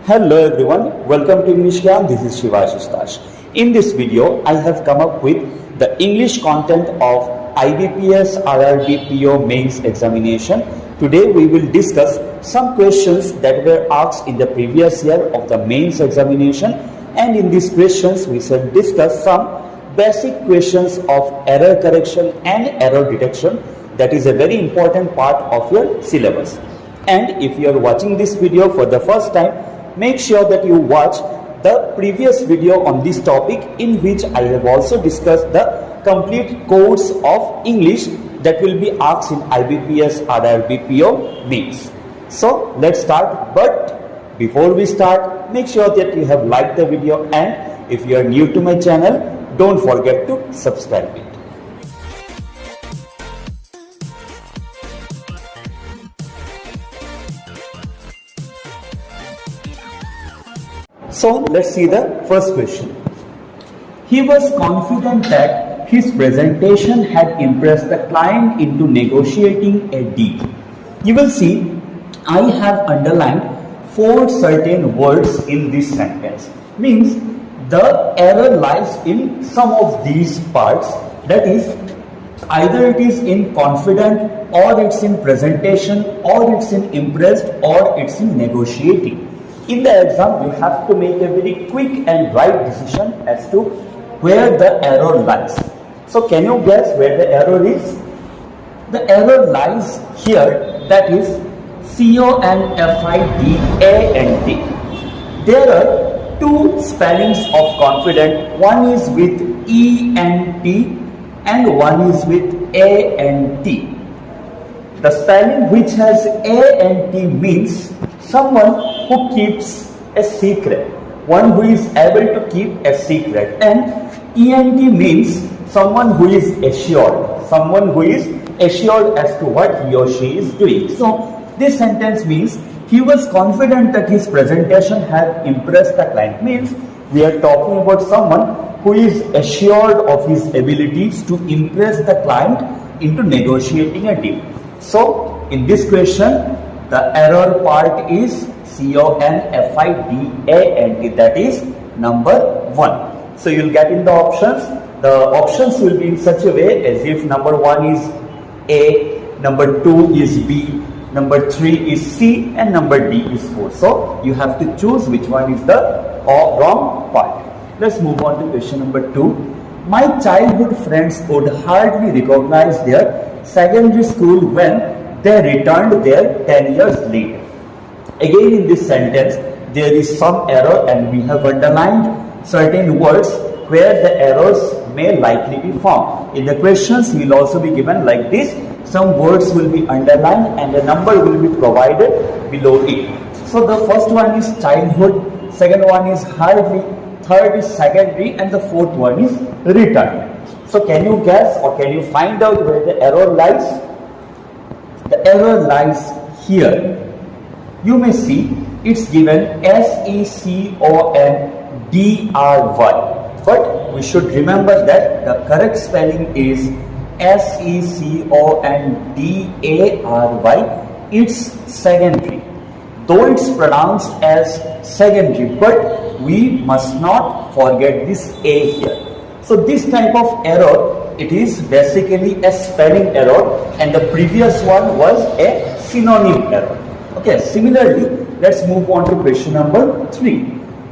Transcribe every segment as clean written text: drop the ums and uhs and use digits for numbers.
Hello everyone, welcome to English Camp. This is Shivashish Dash. In this video, I have come up with the English content of IBPS RRB PO mains examination. Today we will discuss some questions that were asked in the previous year of the mains examination, and in these questions we shall discuss some basic questions of error correction and error detection. That is a very important part of your syllabus. And if you are watching this video for the first time, make sure that you watch the previous video on this topic, in which I have also discussed the complete course of English that will be asked in IBPS RRB PO mains. So let's start, but before we start, make sure that you have liked the video, and if you are new to my channel, don't forget to subscribe it. So let's see the first question. He was confident that his presentation had impressed the client into negotiating a deal. You will see I have underlined 4 certain words in this sentence. Means the error lies in some of these parts. That is, either it is in confident, or it's in presentation, or it's in impressed, or it's in negotiating. In the exam, you have to make a very quick and right decision as to where the error lies. So can you guess where the error is? The error lies here, that is CONFIDENT. There are 2 spellings of confident. One is with ENT and one is with ANT. The spelling which has ANT means someone who keeps a secret, one who is able to keep a secret, and ENT means someone who is assured, someone who is assured as to what he or she is doing. So this sentence means he was confident that his presentation had impressed the client. Means we are talking about someone who is assured of his abilities to impress the client into negotiating a deal. So in this question, the error part is CONFIDENT, that is number 1. So you'll get in the options. The options will be in such a way as if number 1 is A, number 2 is B, number 3 is C, and number D is 4. So you have to choose which one is the wrong part. Let's move on to question number 2. My childhood friends would hardly recognize their secondary school when they returned there 10 years later. Again, in this sentence, there is some error, and we have underlined certain words where the errors may likely be found. In the questions, we will also be given like this. Some words will be underlined and a number will be provided below it. So the first one is childhood, second one is hardly, third is secondary, and the fourth one is returned. So can you guess or can you find out where the error lies? The error lies here. You may see it's given SECONDRY, but we should remember that the correct spelling is SECONDARY. It's secondary, though it's pronounced as secondary, but we must not forget this A here. So this type of error, it is basically a spelling error, and the previous one was a synonym error. Okay, similarly, let's move on to question number 3.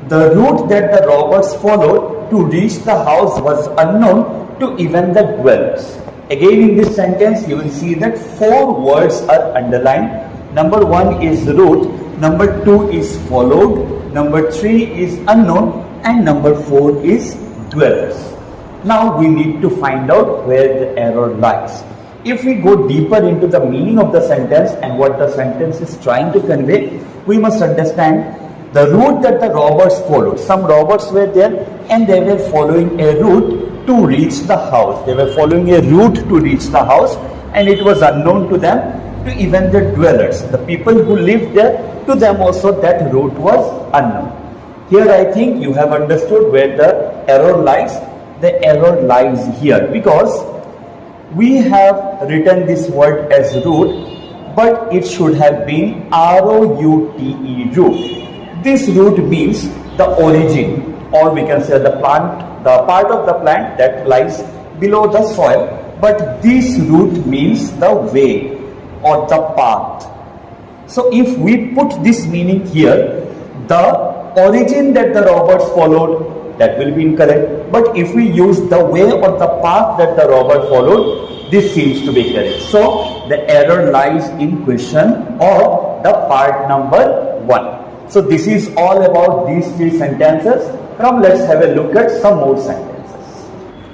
The route that the robbers followed to reach the house was unknown to even the dwellers. Again, in this sentence, you will see that 4 words are underlined. Number 1 is route, number 2 is followed, number 3 is unknown, and number 4 is dwellers. Now we need to find out where the error lies. If we go deeper into the meaning of the sentence and what the sentence is trying to convey, we must understand the route that the robbers followed. Some robbers were there and they were following a route to reach the house. They were following a route to reach the house, and it was unknown to them, to even the dwellers. The people who lived there, to them also that route was unknown. Here I think you have understood where the error lies. The error lies here because we have written this word as route, but it should have been ROUTE, route. This root means the origin, or we can say the plant, the part of the plant that lies below the soil. But this root means the way or the path. So if we put this meaning here, the origin that the robbers followed, that will be incorrect. But if we use the way or the path that the robber followed, this seems to be correct. So the error lies in question or the part number 1. So this is all about these 3 sentences. Now let's have a look at some more sentences.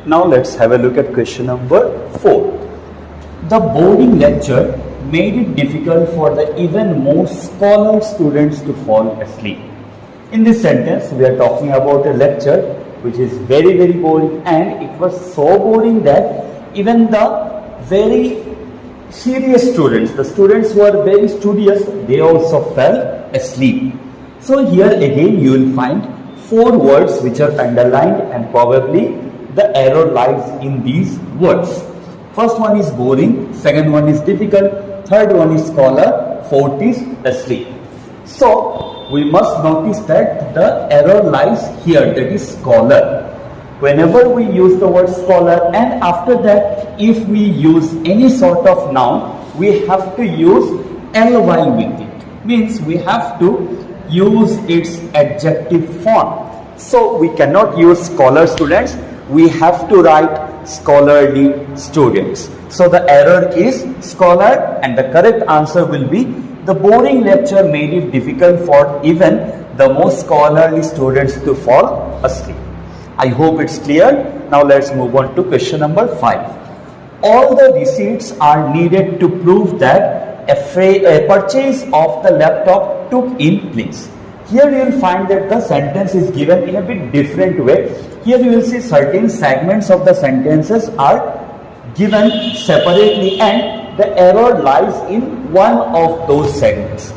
Now let's have a look at question number 4. The boring lecture made it difficult for the even more scholar students to fall asleep. In this sentence, we are talking about a lecture which is very, very boring, and it was so boring that even the very serious students, the students who are very studious, they also fell asleep. So here again you will find 4 words which are underlined, and probably the error lies in these words. First one is boring, second one is difficult, third one is scholar, fourth is asleep. So we must notice that the error lies here, that is scholar. Whenever we use the word scholar, and after that if we use any sort of noun, we have to use ly with it. Means we have to use its adjective form. So we cannot use scholar students, we have to write scholarly students. So the error is scholar, and the correct answer will be the boring lecture made it difficult for even the most scholarly students to fall asleep. I hope it's clear. Now let's move on to question number 5. All the receipts are needed to prove that a purchase of the laptop took in place. Here you will find that the sentence is given in a bit different way. Here you will see certain segments of the sentences are given separately, and the error lies in one of those segments.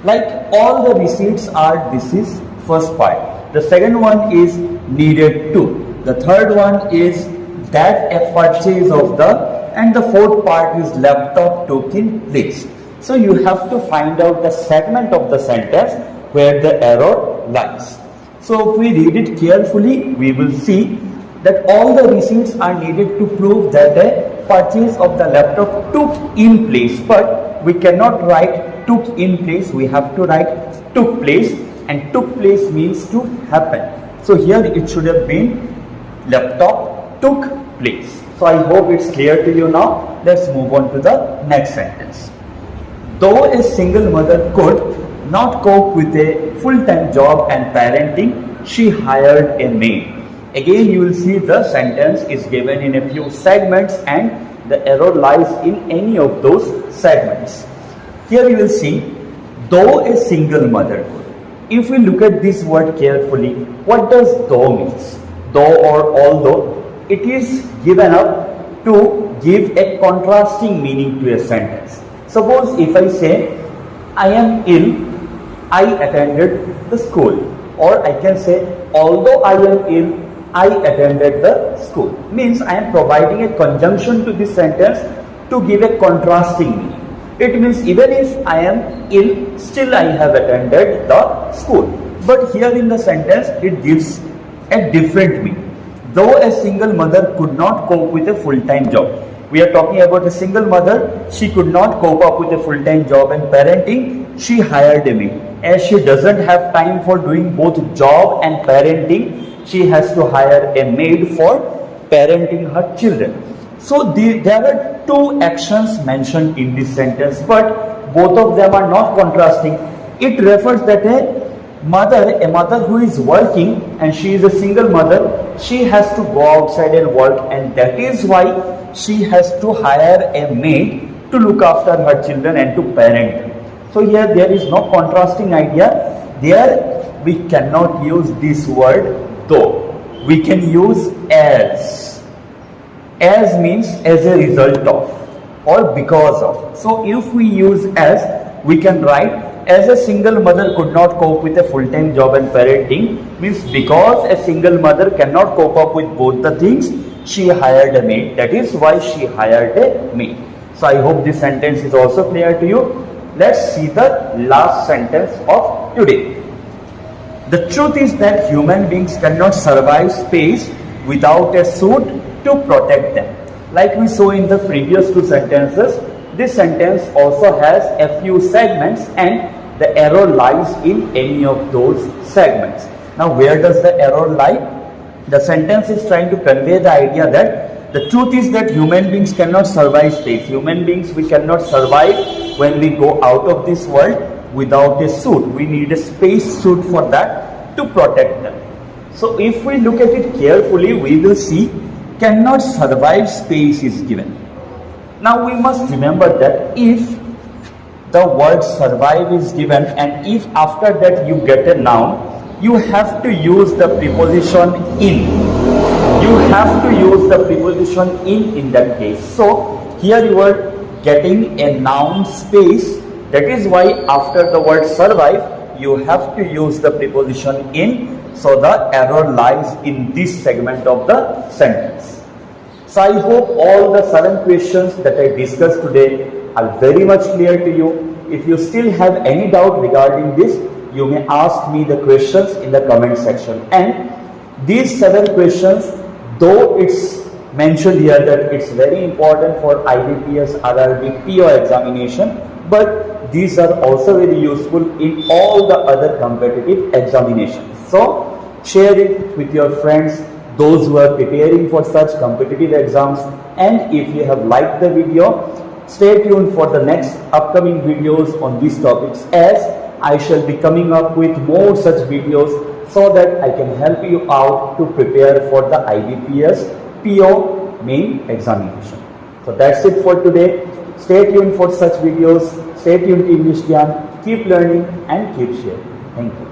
Like all the receipts are, this is first part. The second one is needed to. The third one is that a purchase of the, and the fourth part is laptop took in place. So you have to find out the segment of the sentence where the error lies. So if we read it carefully, we will see that all the receipts are needed to prove that a purchase of the laptop took in place. But we cannot write took in place, we have to write took place, and took place means to happen. So here it should have been laptop took place. So I hope it's clear to you now. Let's move on to the next sentence. Though a single mother could not cope with a full-time job and parenting, she hired a maid. Again you will see the sentence is given in a few segments, and the error lies in any of those segments. Here you will see, though a single mother could. If we look at this word carefully, what does though means? Though or although, it is given up to give a contrasting meaning to a sentence. Suppose if I say, I am ill, I attended the school. Or I can say, although I am ill, I attended the school. Means I am providing a conjunction to this sentence to give a contrasting meaning. It means even if I am ill, still I have attended the school. But here in the sentence, it gives a different meaning. Though a single mother could not cope with a full-time job. We are talking about a single mother. She could not cope up with a full-time job and parenting. She hired a maid. As she doesn't have time for doing both job and parenting, she has to hire a maid for parenting her children. So there are 2 actions mentioned in this sentence, but both of them are not contrasting. It refers that a mother who is working and she is a single mother, she has to go outside and work, and that is why she has to hire a maid to look after her children and to parent them. So here there is no contrasting idea. There we cannot use this word though. We can use as. As means as a result of or because of. So if we use as, we can write as a single mother could not cope with a full-time job and parenting, means because a single mother cannot cope up with both the things, she hired a maid. That is why she hired a maid. So I hope this sentence is also clear to you. Let's see the last sentence of today. The truth is that human beings cannot survive space without a suit to protect them. Like we saw in the previous two sentences, this sentence also has a few segments and the error lies in any of those segments. Now, where does the error lie? The sentence is trying to convey the idea that the truth is that human beings cannot survive space. Human beings, we cannot survive when we go out of this world without a suit. We need a space suit for that to protect them. So if we look at it carefully, we will see cannot survive space is given. Now we must remember that if the word survive is given and if after that you get a noun, you have to use the preposition in. You have to use the preposition in that case. So here you are getting a noun space. That is why after the word survive, you have to use the preposition in. So the error lies in this segment of the sentence. So I hope all the 7 questions that I discussed today are very much clear to you. If you still have any doubt regarding this, you may ask me the questions in the comment section. And these 7 questions, though it's mentioned here that it's very important for IBPS, RRB, PO examination, but these are also very useful in all the other competitive examinations. So share it with your friends, those who are preparing for such competitive exams. And if you have liked the video, stay tuned for the next upcoming videos on these topics, as I shall be coming up with more such videos so that I can help you out to prepare for the IBPS PO main examination. So that's it for today. Stay tuned for such videos. Stay tuned to English Gyan. Keep learning and keep sharing. Thank you.